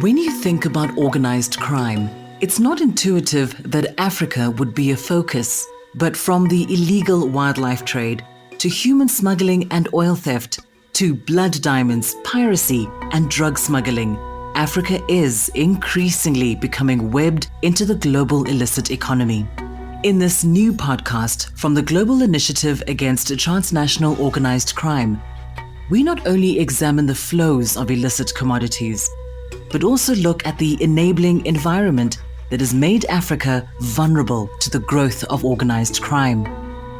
When you think about organized crime, it's not intuitive that Africa would be a focus, but from the illegal wildlife trade to human smuggling and oil theft to blood diamonds, piracy and drug smuggling, Africa is increasingly becoming webbed into the global illicit economy. In this new podcast from the Global Initiative Against Transnational Organized Crime, we not only examine the flows of illicit commodities, but also look at the enabling environment that has made Africa vulnerable to the growth of organized crime.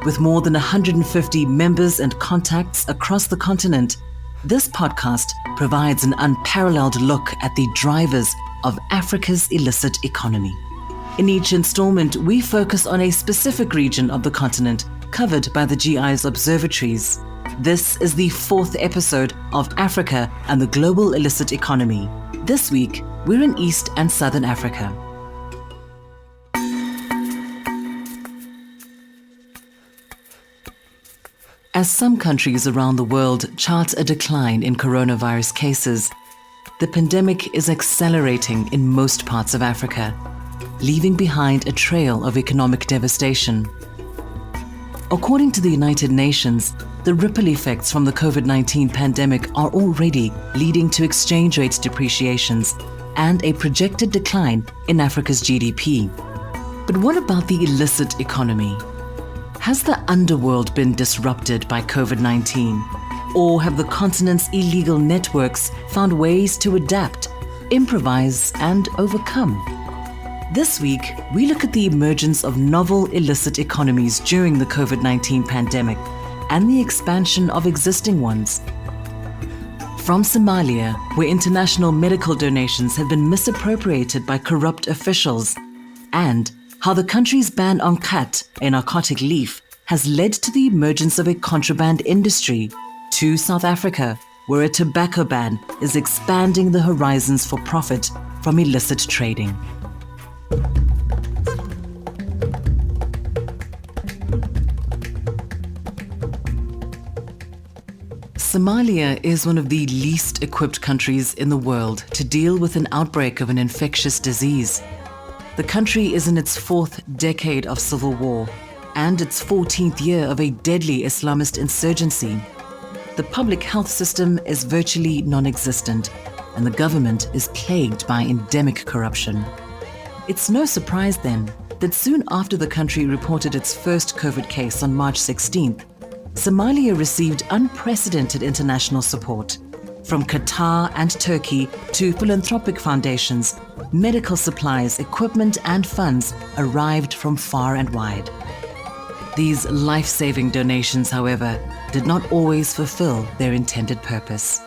With more than 150 members and contacts across the continent, this podcast provides an unparalleled look at the drivers of Africa's illicit economy. In each installment, we focus on a specific region of the continent covered by the GI's observatories. This is the 4th episode of Africa and the Global Illicit Economy. This week, we're in East and Southern Africa. As some countries around the world chart a decline in coronavirus cases, the pandemic is accelerating in most parts of Africa, leaving behind a trail of economic devastation. According to the United Nations, the ripple effects from the COVID-19 pandemic are already leading to exchange rate depreciations and a projected decline in Africa's GDP. But what about the illicit economy? Has the underworld been disrupted by COVID-19? Or have the continent's illegal networks found ways to adapt, improvise, and overcome? This week, we look at the emergence of novel illicit economies during the COVID-19 pandemic and the expansion of existing ones. From Somalia, where international medical donations have been misappropriated by corrupt officials, and how the country's ban on khat, a narcotic leaf, has led to the emergence of a contraband industry, to South Africa, where a tobacco ban is expanding the horizons for profit from illicit trading. Somalia is one of the least equipped countries in the world to deal with an outbreak of an infectious disease. The country is in its 4th decade of civil war and its 14th year of a deadly Islamist insurgency. The public health system is virtually non-existent, and the government is plagued by endemic corruption. It's no surprise then that soon after the country reported its first COVID case on March 16th, Somalia received unprecedented international support. From Qatar and Turkey to philanthropic foundations, medical supplies, equipment, and funds arrived from far and wide. These life-saving donations, however, did not always fulfill their intended purpose.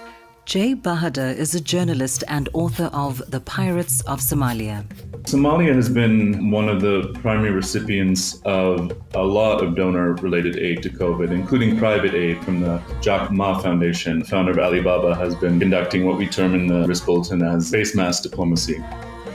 Jay Bahadur is a journalist and author of The Pirates of Somalia. Somalia has been one of the primary recipients of a lot of donor-related aid to COVID, including private aid from the Jack Ma Foundation. The founder of Alibaba has been conducting what we term in the risk bulletin as face mask diplomacy.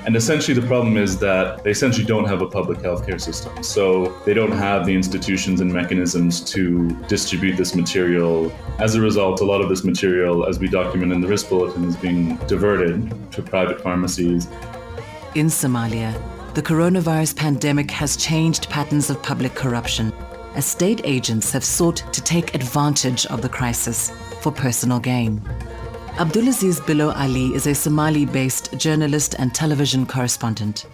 And essentially the problem is that they essentially don't have a public healthcare system. So they don't have the institutions and mechanisms to distribute this material. As a result, a lot of this material, as we document in the risk bulletin, is being diverted to private pharmacies. In Somalia, the coronavirus pandemic has changed patterns of public corruption, as state agents have sought to take advantage of the crisis for personal gain. Abdulaziz Bilo Ali is a Somali-based journalist and television correspondent.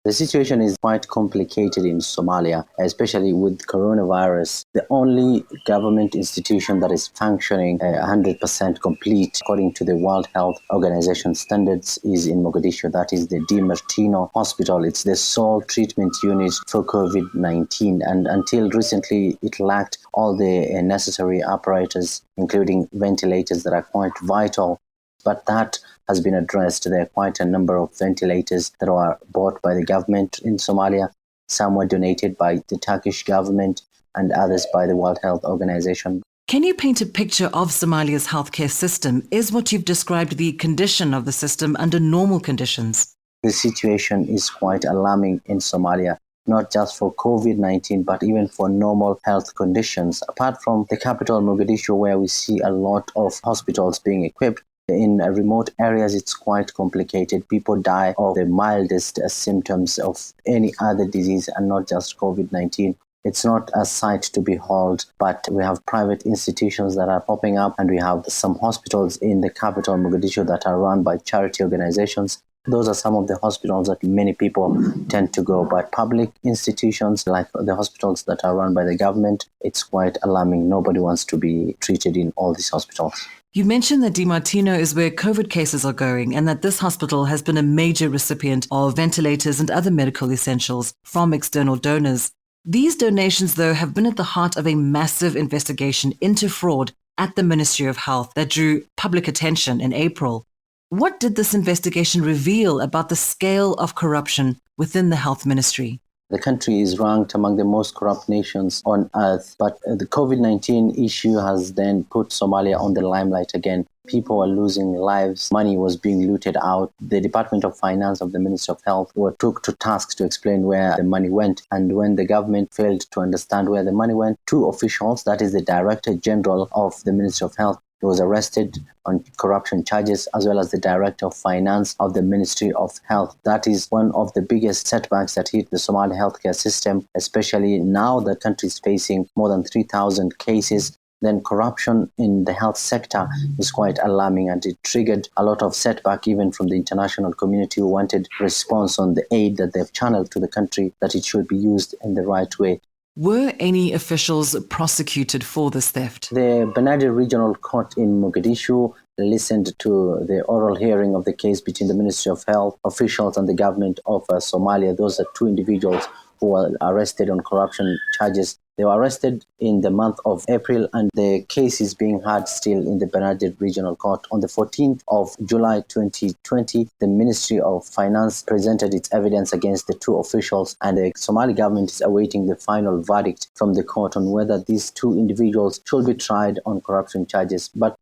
The situation is quite complicated in Somalia, especially with coronavirus. The only government institution that is functioning 100% complete according to the World Health Organization standards is in Mogadishu. That is the Di Martino Hospital. It's the sole treatment unit for COVID-19. And until recently, it lacked all the necessary apparatus, including ventilators that are quite vital. But that has been addressed. There are quite a number of ventilators that are bought by the government in Somalia. Some were donated by the Turkish government and others by the World Health Organization. Can you paint a picture of Somalia's healthcare system? Is what you've described the condition of the system under normal conditions? The situation is quite alarming in Somalia. not just for COVID-19, but even for normal health conditions. Apart from the capital, Mogadishu, where we see a lot of hospitals being equipped, in remote areas, it's quite complicated. People die of the mildest symptoms of any other disease and not just COVID-19. It's not a sight to behold, but we have private institutions that are popping up, and we have some hospitals in the capital, Mogadishu, that are run by charity organizations. Those are some of the hospitals that many people tend to go. But public institutions like the hospitals that are run by the government, it's quite alarming. Nobody wants to be treated in all these hospitals. You mentioned that Dimartino is where COVID cases are going and that this hospital has been a major recipient of ventilators and other medical essentials from external donors. These donations, though, have been at the heart of a massive investigation into fraud at the Ministry of Health that drew public attention in April. What did this investigation reveal about the scale of corruption within the health ministry? The country is ranked among the most corrupt nations on earth, but the COVID-19 issue has then put Somalia on the limelight again. People are losing lives. Money was being looted out. The Department of Finance of the Ministry of Health were took to task to explain where the money went. And when the government failed to understand where the money went, two officials, that is the Director General of the Ministry of Health, he was arrested on corruption charges, as well as the Director of Finance of the Ministry of Health. That is one of the biggest setbacks that hit the Somali healthcare system, especially now the country is facing more than 3,000 cases. Then corruption in the health sector is quite alarming, and it triggered a lot of setback even from the international community who wanted response on the aid that they've channeled to the country, that it should be used in the right way. Were any officials prosecuted for this theft? The Banadi Regional Court in Mogadishu listened to the oral hearing of the case between the Ministry of Health officials and the government of Somalia. Those are two individuals who were arrested on corruption charges. They were arrested in the month of April, and the case is being heard still in the Banadi Regional Court. On the 14th of July 2020, the Ministry of Finance presented its evidence against the two officials, and the Somali government is awaiting the final verdict from the court on whether these two individuals should be tried on corruption charges. But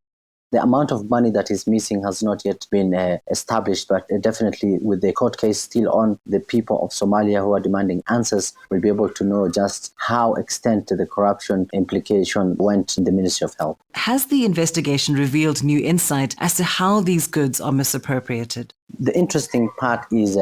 the amount of money that is missing has not yet been established, but definitely with the court case still on, the people of Somalia who are demanding answers will be able to know just how extent the corruption implication went in the Ministry of Health. Has the investigation revealed new insight as to how these goods are misappropriated? The interesting part is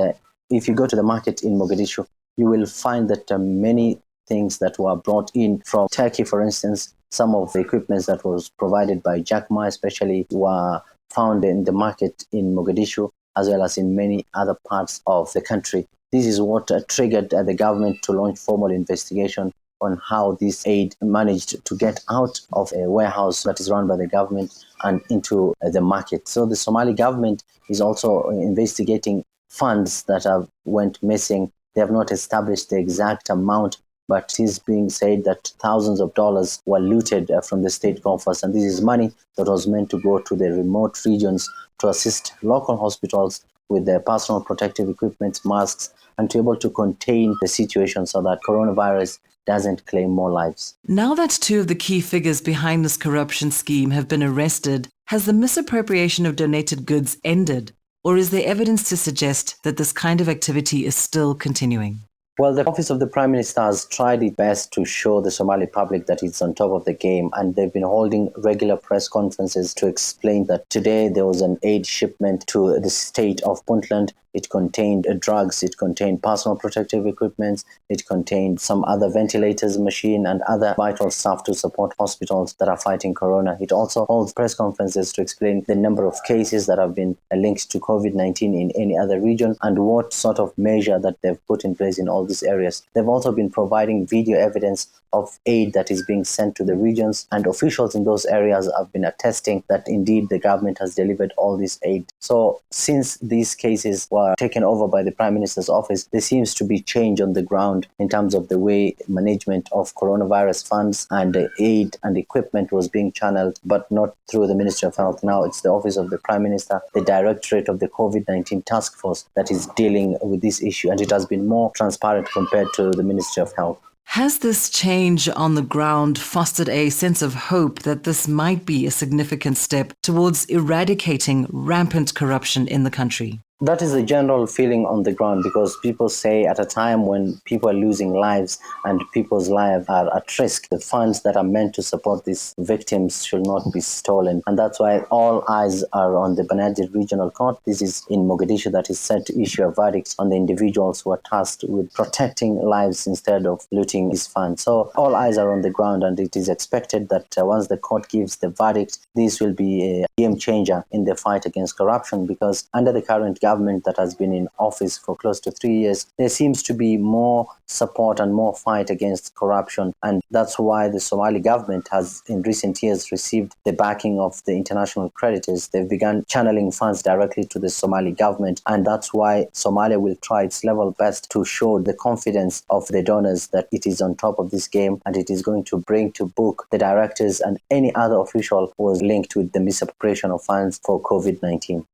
if you go to the market in Mogadishu, you will find that many things that were brought in from Turkey, for instance, some of the equipment that was provided by Jack Ma especially were found in the market in Mogadishu, as well as in many other parts of the country. This is what triggered the government to launch formal investigation on how this aid managed to get out of a warehouse that is run by the government and into the market. So the Somali government is also investigating funds that have went missing. They have not established the exact amount, but it is being said that thousands of dollars were looted from the state coffers, and this is money that was meant to go to the remote regions to assist local hospitals with their personal protective equipment, masks, and to be able to contain the situation so that coronavirus doesn't claim more lives. Now that two of the key figures behind this corruption scheme have been arrested, has the misappropriation of donated goods ended, or is there evidence to suggest that this kind of activity is still continuing? Well, the Office of the Prime Minister has tried its best to show the Somali public that it's on top of the game, and they've been holding regular press conferences to explain that today there was an aid shipment to the state of Puntland. It contained drugs, it contained personal protective equipment, it contained some other ventilators, machine, and other vital stuff to support hospitals that are fighting corona. It also holds press conferences to explain the number of cases that have been linked to COVID-19 in any other region and what sort of measure that they've put in place in all these areas. They've also been providing video evidence of aid that is being sent to the regions, and officials in those areas have been attesting that indeed the government has delivered all this aid. So since these cases were taken over by the Prime Minister's office, there seems to be change on the ground in terms of the way management of coronavirus funds and aid and equipment was being channeled, but not through the Ministry of Health. Now it's the Office of the Prime Minister, the Directorate of the COVID-19 Task Force that is dealing with this issue, and it has been more transparent compared to the Ministry of Health. Has this change on the ground fostered a sense of hope that this might be a significant step towards eradicating rampant corruption in the country? That is the general feeling on the ground, because people say at a time when people are losing lives and people's lives are at risk, the funds that are meant to support these victims should not be stolen. And that's why all eyes are on the Banadir Regional Court. This is in Mogadishu, that is set to issue a verdict on the individuals who are tasked with protecting lives instead of looting these funds. So all eyes are on the ground, and it is expected that once the court gives the verdict, this will be a game changer in the fight against corruption, because under the current government that has been in office for close to 3 years, there seems to be more support and more fight against corruption. And that's why the Somali government has in recent years received the backing of the international creditors. They've begun channeling funds directly to the Somali government. And that's why Somalia will try its level best to show the confidence of the donors that it is on top of this game, and it is going to bring to book the directors and any other official who was linked with the misappropriation of funds for COVID-19.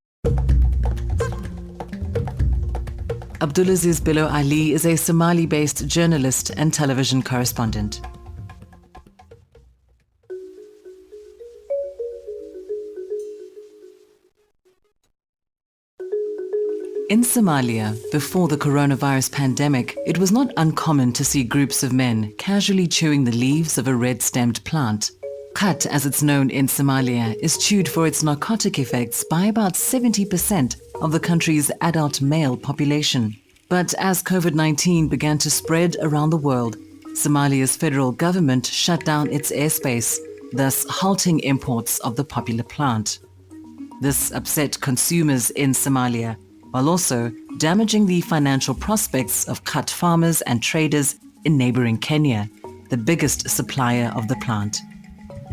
Abdulaziz Bilo Ali is a Somali-based journalist and television correspondent. In Somalia, before the coronavirus pandemic, it was not uncommon to see groups of men casually chewing the leaves of a red-stemmed plant. Khat, as it's known in Somalia, is chewed for its narcotic effects by about 70% of the country's adult male population. But as COVID-19 began to spread around the world, Somalia's federal government shut down its airspace, thus halting imports of the popular plant. This upset consumers in Somalia, while also damaging the financial prospects of Khat farmers and traders in neighboring Kenya, the biggest supplier of the plant.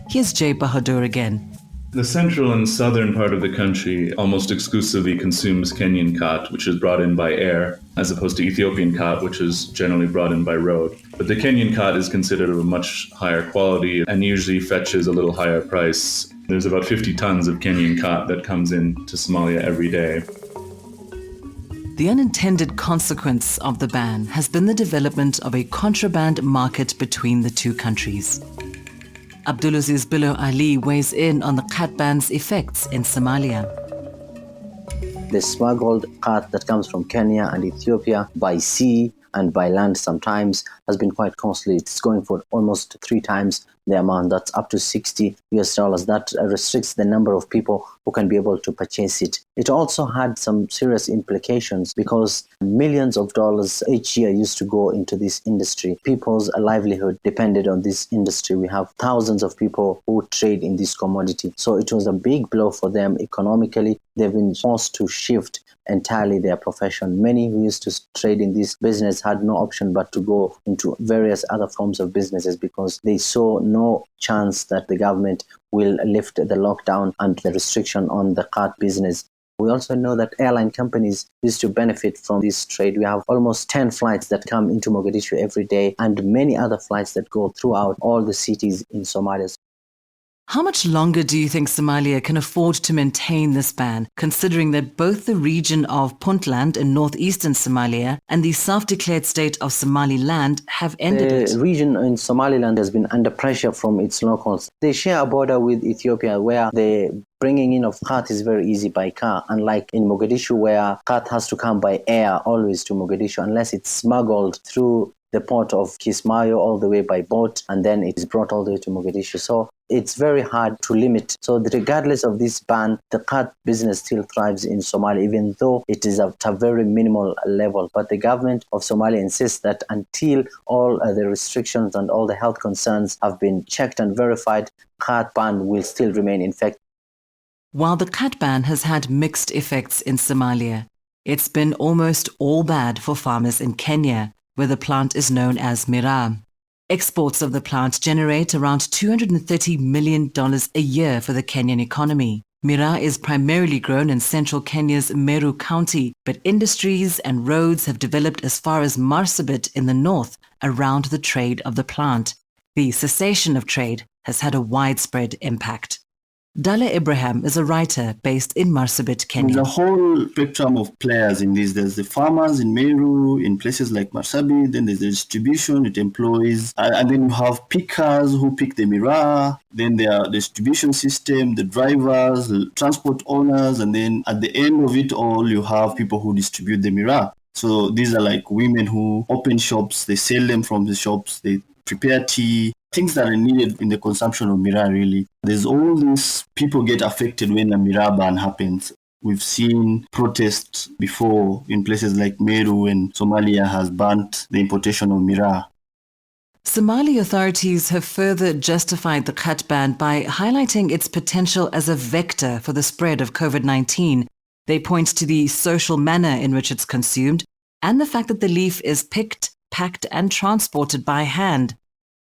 Here's Jay Bahadur again. The central and southern part of the country almost exclusively consumes Kenyan khat, which is brought in by air, as opposed to Ethiopian khat, which is generally brought in by road. But the Kenyan khat is considered of a much higher quality and usually fetches a little higher price. There's about 50 tons of Kenyan khat that comes into Somalia every day. The unintended consequence of the ban has been the development of a contraband market between the two countries. Abdulaziz Bilo Ali weighs in on the khat ban's effects in Somalia. The smuggled khat that comes from Kenya and Ethiopia by sea and by land sometimes has been quite costly. It's going for almost 3 times the amount. That's up to $60. That restricts the number of people who can be able to purchase it. It also had some serious implications because millions of dollars each year used to go into this industry. People's livelihood depended on this industry. We have thousands of people who trade in this commodity. So it was a big blow for them economically. They've been forced to shift entirely their profession. Many who used to trade in this business had no option but to go into various other forms of businesses because they saw no chance that the government will lift the lockdown and the restriction on the khat business. We also know that airline companies used to benefit from this trade. We have almost 10 flights that come into Mogadishu every day and many other flights that go throughout all the cities in Somalia. How much longer do you think Somalia can afford to maintain this ban, considering that both the region of Puntland in northeastern Somalia and the self-declared state of Somaliland have ended it? The region in Somaliland has been under pressure from its locals. They share a border with Ethiopia where the bringing in of khat is very easy by car, unlike in Mogadishu where khat has to come by air always to Mogadishu unless it's smuggled through the port of Kismayo all the way by boat and then it is brought all the way to Mogadishu. So it's very hard to limit. So regardless of this ban, the khat business still thrives in Somalia, even though it is at a very minimal level. But the government of Somalia insists that until all the restrictions and all the health concerns have been checked and verified, khat ban will still remain in effect. While the khat ban has had mixed effects in Somalia, it's been almost all bad for farmers in Kenya, where the plant is known as miraa. Exports of the plant generate around $230 million a year for the Kenyan economy. Miraa is primarily grown in central Kenya's Meru County, but industries and roads have developed as far as Marsabit in the north around the trade of the plant. The cessation of trade has had a widespread impact. Dale Ibrahim is a writer based in Marsabit, Kenya. There's a whole spectrum of players in this. There's the farmers in Meru, in places like Marsabit, then there's the distribution, it employs, and then you have pickers who pick the miraa, then there are the distribution system, the drivers, the transport owners, and then at the end of it all, you have people who distribute the miraa. So these are like women who open shops, they sell them from the shops, they prepare tea, things that are needed in the consumption of miraa, really. There's all these people get affected when a miraa ban happens. We've seen protests before in places like Meru, and Somalia has banned the importation of miraa. Somali authorities have further justified the khat ban by highlighting its potential as a vector for the spread of COVID-19. They point to the social manner in which it's consumed and the fact that the leaf is picked, packed and transported by hand.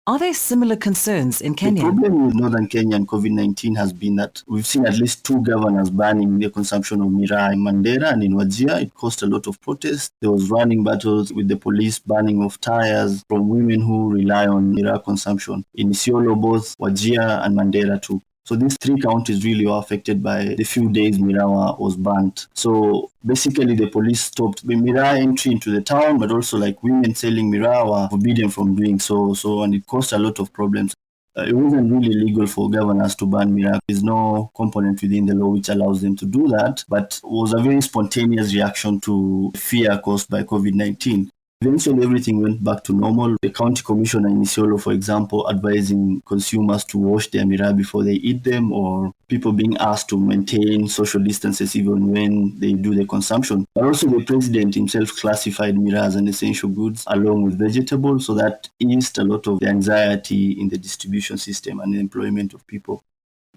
Are there similar concerns in Kenya? The problem with northern Kenya and COVID-19 has been that we've seen at least 2 governors banning the consumption of miraa in Mandera and in Wajir. It caused a lot of protests. There was running battles with the police, banning of tires from women who rely on miraa consumption. In Isiolo, both Wajir and Mandera too. So these 3 counties really were affected by the few days miraa was banned. So basically the police stopped the miraa entry into the town, but also like women selling miraa were forbidden from doing so. And it caused a lot of problems. It wasn't really legal for governors to ban miraa. There's no component within the law which allows them to do that, but it was a very spontaneous reaction to fear caused by COVID-19. Eventually, everything went back to normal. The county commissioner in Isiolo, for example, advising consumers to wash their miraa before they eat them, or people being asked to maintain social distances even when they do the consumption. But also the president himself classified miraa as an essential goods along with vegetables, so that eased a lot of the anxiety in the distribution system and the employment of people.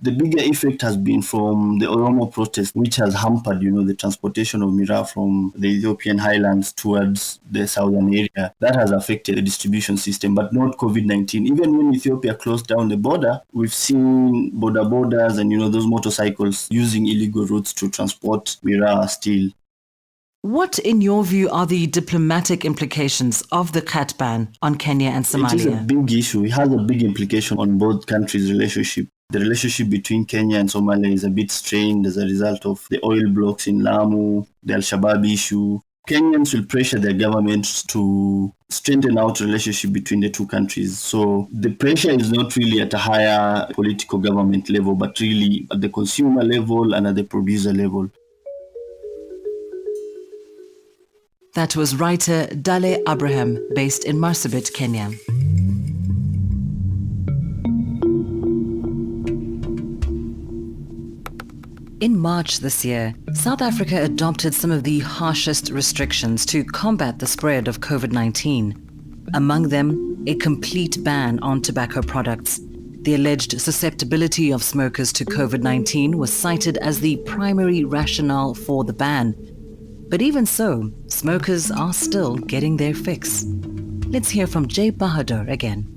The bigger effect has been from the Oromo protest, which has hampered, the transportation of miraa from the Ethiopian highlands towards the southern area. That has affected the distribution system, but not COVID-19. Even when Ethiopia closed down the border, we've seen borders and, those motorcycles using illegal routes to transport miraa still. What, in your view, are the diplomatic implications of the khat ban on Kenya and Somalia? It is a big issue. It has a big implication on both countries' relationship. The relationship between Kenya and Somalia is a bit strained as a result of the oil blocks in Lamu, the Al-Shabaab issue. Kenyans will pressure their governments to strengthen out the relationship between the 2 countries. So the pressure is not really at a higher political government level, but really at the consumer level and at the producer level. That was writer Dale Ibrahim, based in Marsabit, Kenya. In March this year, South Africa adopted some of the harshest restrictions to combat the spread of COVID-19. Among them, a complete ban on tobacco products. The alleged susceptibility of smokers to COVID-19 was cited as the primary rationale for the ban. But even so, smokers are still getting their fix. Let's hear from Jay Bahadur again.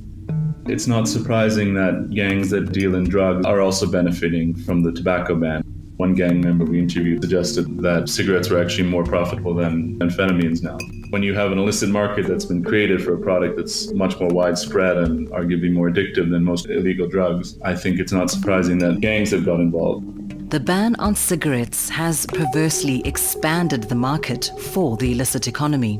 It's not surprising that gangs that deal in drugs are also benefiting from the tobacco ban. One gang member we interviewed suggested that cigarettes were actually more profitable than amphetamines now. When you have an illicit market that's been created for a product that's much more widespread and arguably more addictive than most illegal drugs, I think it's not surprising that gangs have got involved. The ban on cigarettes has perversely expanded the market for the illicit economy.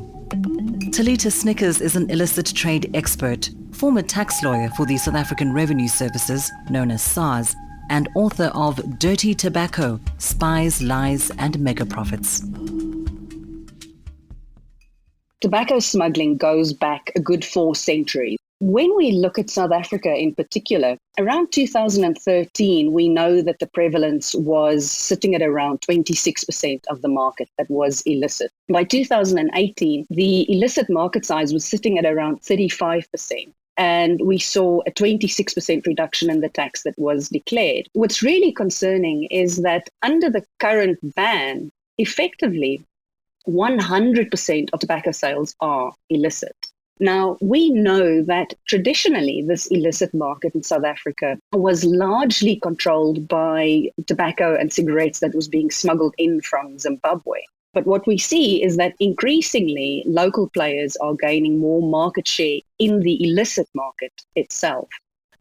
Talita Snickers is an illicit trade expert, former tax lawyer for the South African Revenue Services, known as SARS, and author of Dirty Tobacco, Spies, Lies and Mega Profits. Tobacco smuggling goes back a good 4 centuries. When we look at South Africa in particular, around 2013, we know that the prevalence was sitting at around 26% of the market that was illicit. By 2018, the illicit market size was sitting at around 35%. And we saw a 26% reduction in the tax that was declared. What's really concerning is that under the current ban, effectively, 100% of tobacco sales are illicit. Now, we know that traditionally this illicit market in South Africa was largely controlled by tobacco and cigarettes that was being smuggled in from Zimbabwe. But what we see is that increasingly local players are gaining more market share in the illicit market itself.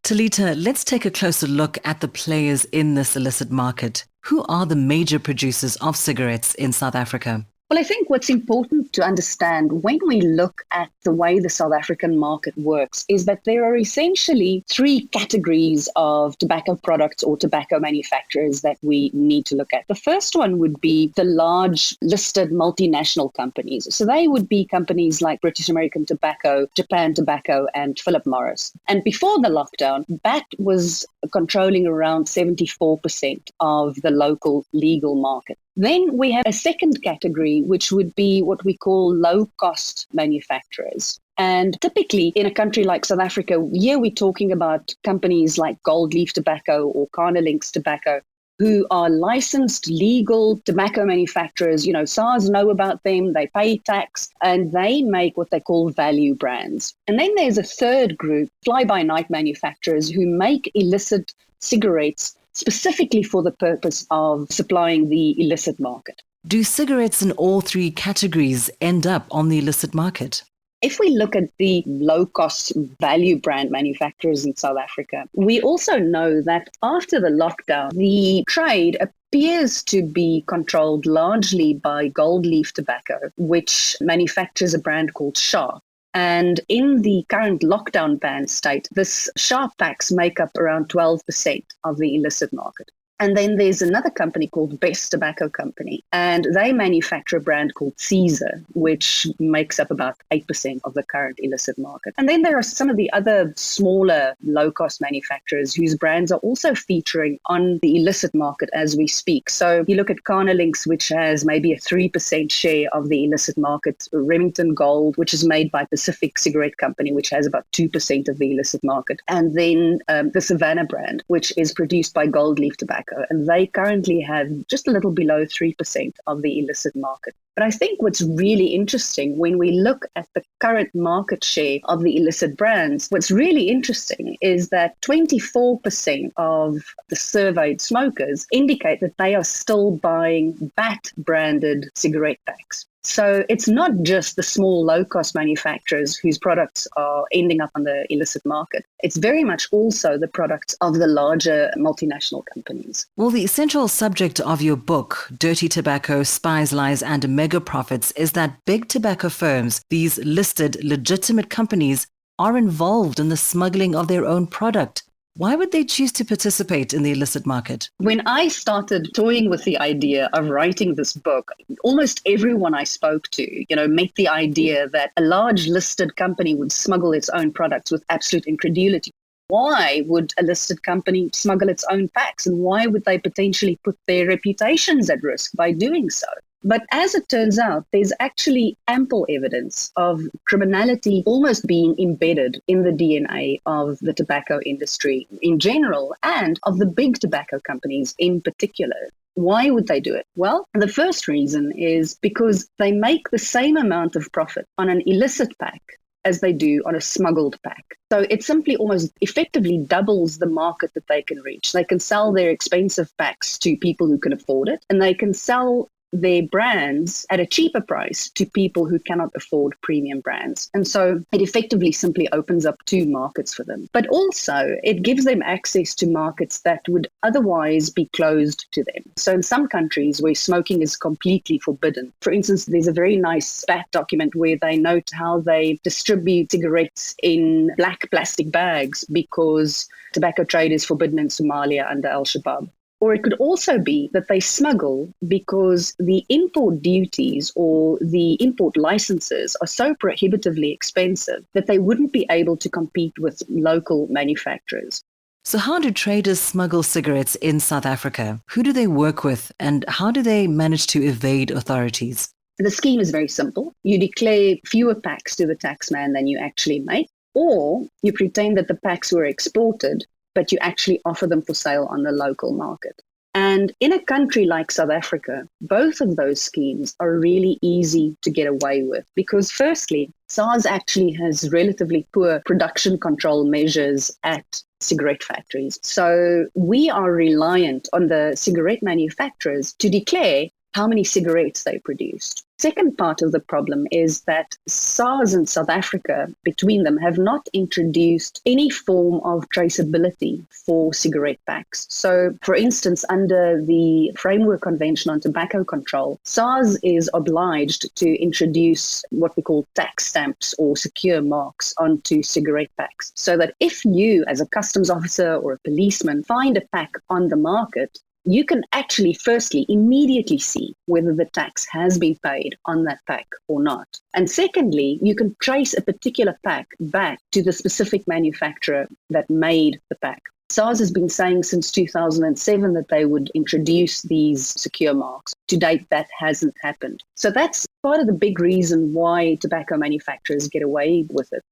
Talita, let's take a closer look at the players in this illicit market. Who are the major producers of cigarettes in South Africa? Well, I think what's important to understand when we look at the way the South African market works is that there are essentially three categories of tobacco products or tobacco manufacturers that we need to look at. The first one would be the large listed multinational companies. So they would be companies like British American Tobacco, Japan Tobacco, and Philip Morris. And before the lockdown, BAT was controlling around 74% of the local legal market. Then we have a second category, which would be what we call low-cost manufacturers. And typically in a country like South Africa, here we're talking about companies like Gold Leaf Tobacco or Carnelink's Tobacco, who are licensed legal tobacco manufacturers. You know, SARS know about them, they pay tax, and they make what they call value brands. And then there's a third group, fly-by-night manufacturers, who make illicit cigarettes specifically for the purpose of supplying the illicit market. Do cigarettes in all three categories end up on the illicit market? If we look at the low-cost value brand manufacturers in South Africa, we also know that after the lockdown, the trade appears to be controlled largely by Gold Leaf Tobacco, which manufactures a brand called Sharp. And in the current lockdown ban state, this Sharp packs make up around 12% of the illicit market. And then there's another company called Best Tobacco Company, and they manufacture a brand called Caesar, which makes up about 8% of the current illicit market. And then there are some of the other smaller low-cost manufacturers whose brands are also featuring on the illicit market as we speak. So you look at Carnelink's, which has maybe a 3% share of the illicit market, Remington Gold, which is made by Pacific Cigarette Company, which has about 2% of the illicit market. And then the Savannah brand, which is produced by Gold Leaf Tobacco. And they currently have just a little below 3% of the illicit market. But I think what's really interesting when we look at the current market share of the illicit brands, what's really interesting is that 24% of the surveyed smokers indicate that they are still buying BAT-branded cigarette packs. So it's not just the small low-cost manufacturers whose products are ending up on the illicit market. It's very much also the products of the larger multinational companies. Well, the essential subject of your book, Dirty Tobacco, Spies, Lies, and Mega Profits, is that big tobacco firms, these listed legitimate companies, are involved in the smuggling of their own product. Why would they choose to participate in the illicit market? When I started toying with the idea of writing this book, almost everyone I spoke to, met the idea that a large listed company would smuggle its own products with absolute incredulity. Why would a listed company smuggle its own packs? And why would they potentially put their reputations at risk by doing so? But as it turns out, there's actually ample evidence of criminality almost being embedded in the DNA of the tobacco industry in general and of the big tobacco companies in particular. Why would they do it? Well, the first reason is because they make the same amount of profit on an illicit pack as they do on a smuggled pack. So it simply almost effectively doubles the market that they can reach. They can sell their expensive packs to people who can afford it, and they can sell their brands at a cheaper price to people who cannot afford premium brands. And so it effectively simply opens up two markets for them. But also it gives them access to markets that would otherwise be closed to them. So in some countries where smoking is completely forbidden, for instance, there's a very nice BAT document where they note how they distribute cigarettes in black plastic bags because tobacco trade is forbidden in Somalia under Al-Shabaab. Or it could also be that they smuggle because the import duties or the import licenses are so prohibitively expensive that they wouldn't be able to compete with local manufacturers. So how do traders smuggle cigarettes in South Africa? Who do they work with, and how do they manage to evade authorities? The scheme is very simple. You declare fewer packs to the taxman than you actually make, or you pretend that the packs were exported, but you actually offer them for sale on the local market. And in a country like South Africa, both of those schemes are really easy to get away with because firstly, SARS actually has relatively poor production control measures at cigarette factories. So we are reliant on the cigarette manufacturers to declare how many cigarettes they produced. Second part of the problem is that SARS and South Africa, between them, have not introduced any form of traceability for cigarette packs. So, for instance, under the Framework Convention on Tobacco Control, SARS is obliged to introduce what we call tax stamps or secure marks onto cigarette packs, so that if you, as a customs officer or a policeman, find a pack on the market, you can actually, firstly, immediately see whether the tax has been paid on that pack or not. And secondly, you can trace a particular pack back to the specific manufacturer that made the pack. SARS has been saying since 2007 that they would introduce these secure marks. To date, that hasn't happened. So that's part of the big reason why tobacco manufacturers get away with it.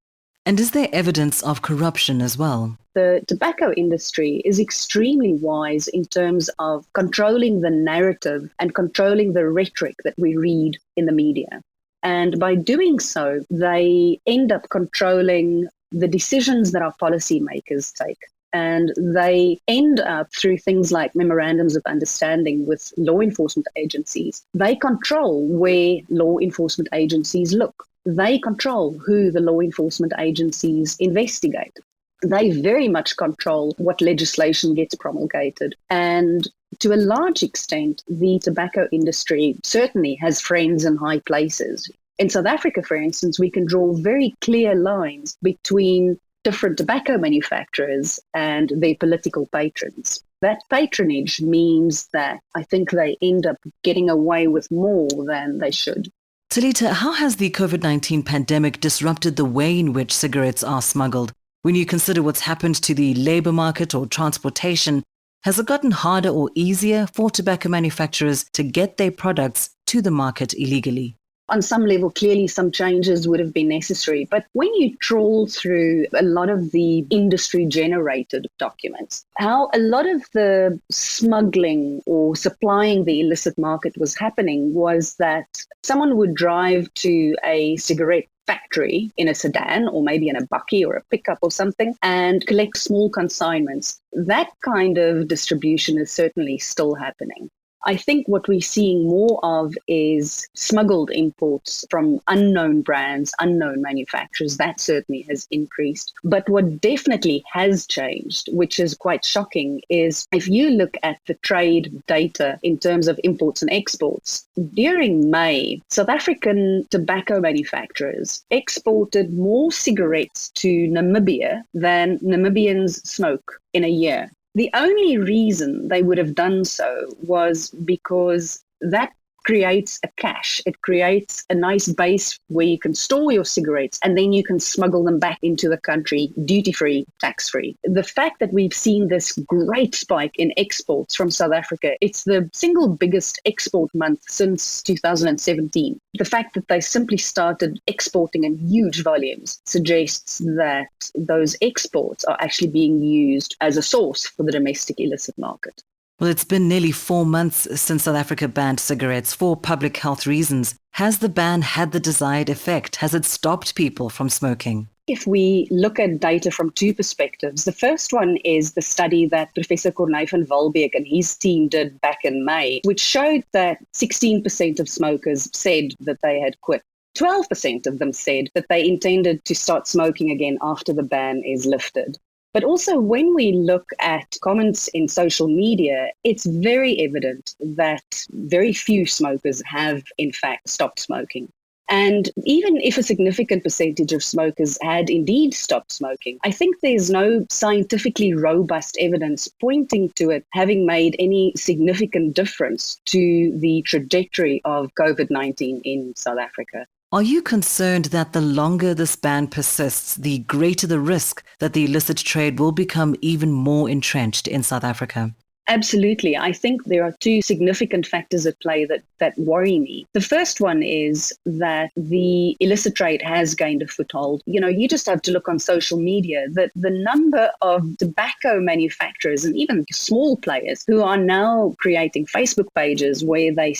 And is there evidence of corruption as well? The tobacco industry is extremely wise in terms of controlling the narrative and controlling the rhetoric that we read in the media. And by doing so, they end up controlling the decisions that our policymakers take. And they end up, through things like memorandums of understanding with law enforcement agencies, they control where law enforcement agencies look. They control who the law enforcement agencies investigate. They very much control what legislation gets promulgated. And to a large extent, the tobacco industry certainly has friends in high places. In South Africa, for instance, we can draw very clear lines between different tobacco manufacturers and their political patrons. That patronage means that I think they end up getting away with more than they should. Talita, how has the COVID-19 pandemic disrupted the way in which cigarettes are smuggled? When you consider what's happened to the labor market or transportation, has it gotten harder or easier for tobacco manufacturers to get their products to the market illegally? On some level, clearly some changes would have been necessary. But when you trawl through a lot of the industry-generated documents, how a lot of the smuggling or supplying the illicit market was happening was that someone would drive to a cigarette factory in a sedan or maybe in a bakkie or a pickup or something and collect small consignments. That kind of distribution is certainly still happening. I think what we're seeing more of is smuggled imports from unknown brands, unknown manufacturers. That certainly has increased. But what definitely has changed, which is quite shocking, is if you look at the trade data in terms of imports and exports, during May, South African tobacco manufacturers exported more cigarettes to Namibia than Namibians smoke in a year. The only reason they would have done so was because that creates a cache. It creates a nice base where you can store your cigarettes and then you can smuggle them back into the country duty-free, tax-free. The fact that we've seen this great spike in exports from South Africa, it's the single biggest export month since 2017. The fact that they simply started exporting in huge volumes suggests that those exports are actually being used as a source for the domestic illicit market. Well, it's been nearly 4 months since South Africa banned cigarettes for public health reasons. Has the ban had the desired effect? Has it stopped people from smoking? If we look at data from two perspectives, the first one is the study that Professor Corneille van Walbeek and his team did back in May, which showed that 16% of smokers said that they had quit. 12% of them said that they intended to start smoking again after the ban is lifted. But also when we look at comments in social media, it's very evident that very few smokers have, in fact, stopped smoking. And even if a significant percentage of smokers had indeed stopped smoking, I think there's no scientifically robust evidence pointing to it having made any significant difference to the trajectory of COVID-19 in South Africa. Are you concerned that the longer this ban persists, the greater the risk that the illicit trade will become even more entrenched in South Africa? Absolutely. I think there are two significant factors at play that worry me. The first one is that the illicit trade has gained a foothold. You just have to look on social media that the number of tobacco manufacturers and even small players who are now creating Facebook pages where they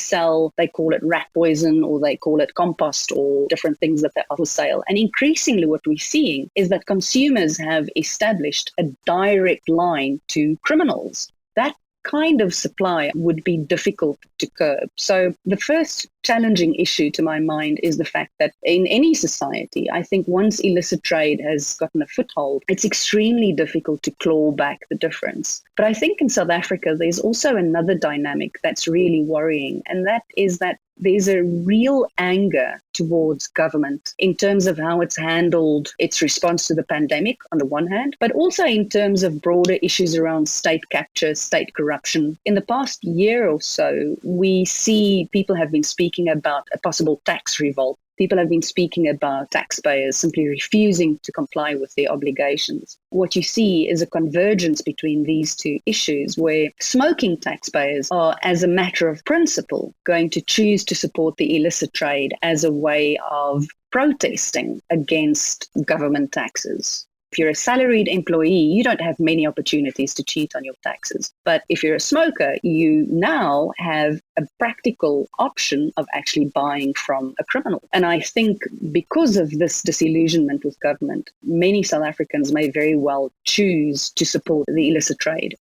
call it rat poison or they call it compost or different things that they are for sale. And increasingly what we're seeing is that consumers have established a direct line to criminals. That kind of supply would be difficult to curb. So the first challenging issue to my mind is the fact that in any society, I think once illicit trade has gotten a foothold, it's extremely difficult to claw back the difference. But I think in South Africa, there's also another dynamic that's really worrying, and that is that there's a real anger towards government in terms of how it's handled its response to the pandemic on the one hand, but also in terms of broader issues around state capture, state corruption. In the past year or so, we see people have been speaking about a possible tax revolt. People have been speaking about taxpayers simply refusing to comply with their obligations. What you see is a convergence between these two issues where smoking taxpayers are, as a matter of principle, going to choose to support the illicit trade as a way of protesting against government taxes. If you're a salaried employee, you don't have many opportunities to cheat on your taxes. But if you're a smoker, you now have a practical option of actually buying from a criminal. And I think because of this disillusionment with government, many South Africans may very well choose to support the illicit trade.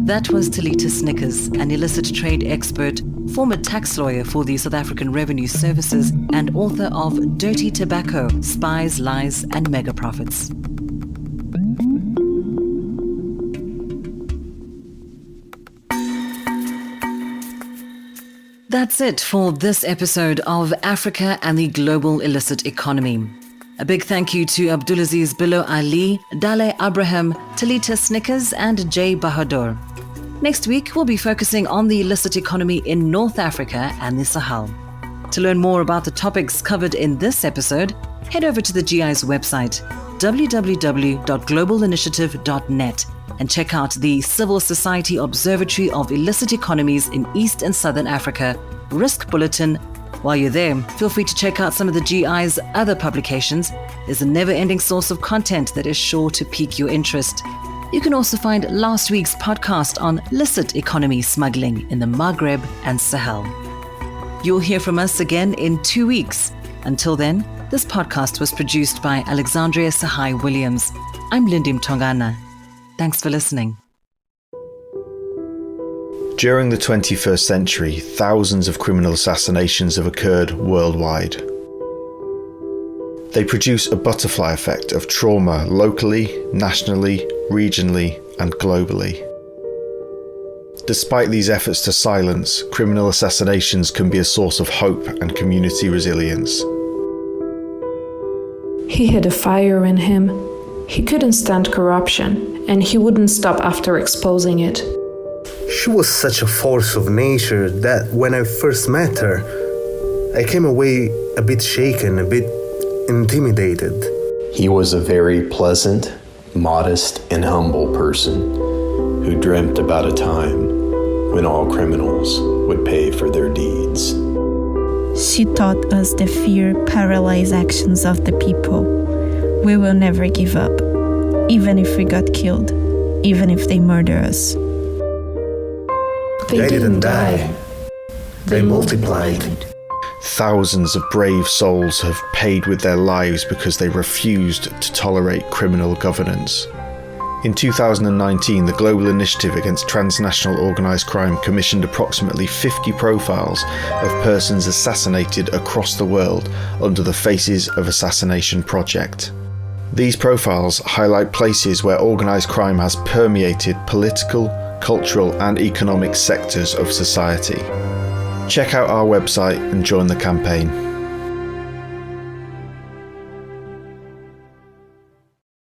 That was Talita Snickers, an illicit trade expert, former tax lawyer for the South African Revenue Services, and author of Dirty Tobacco, Spies, Lies, and Mega Profits. That's it for this episode of Africa and the Global Illicit Economy. A big thank you to Abdulaziz Bilo Ali, Dale Abraham, Talita Snickers, and Jay Bahadur. Next week, we'll be focusing on the illicit economy in North Africa and the Sahel. To learn more about the topics covered in this episode, head over to the GI's website, www.globalinitiative.net, and check out the Civil Society Observatory of Illicit Economies in East and Southern Africa Risk Bulletin. While you're there, feel free to check out some of the GI's other publications. There's a never-ending source of content that is sure to pique your interest. You can also find last week's podcast on illicit economy smuggling in the Maghreb and Sahel. You'll hear from us again in 2 weeks. Until then, this podcast was produced by Alexandria Sahai Williams. I'm Lindy Mtongana. Thanks for listening. During the 21st century, thousands of criminal assassinations have occurred worldwide. They produce a butterfly effect of trauma locally, nationally, regionally, and globally. Despite these efforts to silence, criminal assassinations can be a source of hope and community resilience. He had a fire in him. He couldn't stand corruption, and he wouldn't stop after exposing it. She was such a force of nature that when I first met her, I came away a bit shaken, a bit intimidated. He was a very pleasant, modest, and humble person who dreamt about a time when all criminals would pay for their deeds. She taught us the fear paralyzed actions of the people. We will never give up, even if we got killed, even if they murder us. They didn't die. They multiplied. Thousands of brave souls have paid with their lives because they refused to tolerate criminal governance. In 2019, the Global Initiative Against Transnational Organised Crime commissioned approximately 50 profiles of persons assassinated across the world under the Faces of Assassination project. These profiles highlight places where organised crime has permeated political, cultural and economic sectors of society. Check out our website and join the campaign.